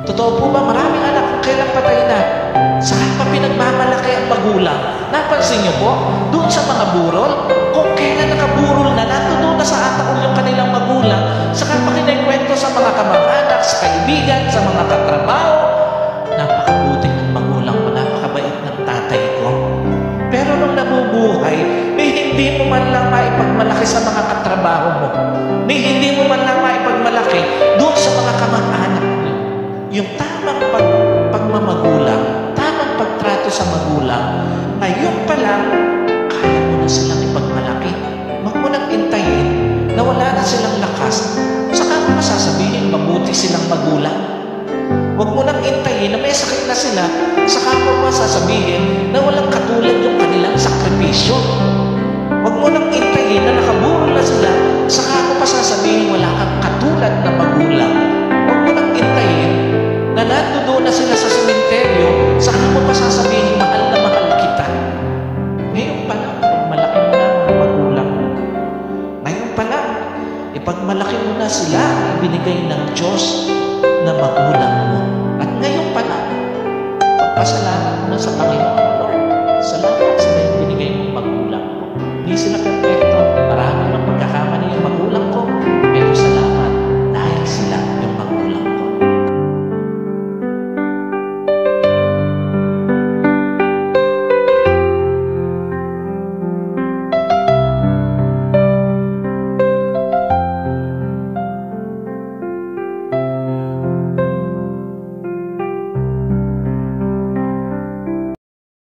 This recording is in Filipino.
Totoo po ba? Maraming anak kung kailan patay na. Saan pa pinagmamalaki ang magulang? Napansin niyo po? Doon sa mga burol, kung kailan nakaburol na, natuto na sa ataol yung kanilang magulang, saka pa kinikwento sa mga kamag-anak, sa kaibigan, sa mga katrabaho. Napakabuti ng magulang ko, napakabait ng tatay ko. Pero nung nabubuhay, may hindi mo man lang maipagmalaki sa mga katrabaho mo. May hindi mo man lang maipagmalaki doon sa mga kamag-anak mo. Yung tamang pagmamagulang, tamang pagtrato sa magulang, ngayon pa lang, kaya mo na silang ipagmalaki. Huwag mo nang intayin na wala na silang lakas. Saka mo masasabihin, mabuti silang magulang. Huwag mo nang intayin na may sakit na sila. Saka mo masasabihin na walang katulad yung kanilang sakripisyo. Huwag mo nang intayin na nakaburol na sila. Saka mo pa sasabihin wala kang katulad na magulang. Huwag mo nang intayin na nandoon na sila sa sementeryo, saka mo pa sasabihin, mahal na mahal kita. Ngayon pa lang, malaki mo na ang magulang mo. Ngayon pa lang, ipagmalaki mo na sila, ibinigay ng Diyos na magulang mo. At ngayon pa lang, pagpasalamat mo na sa Panginoon, Lord, salamat sa binigay mong magulang mo. Hindi sila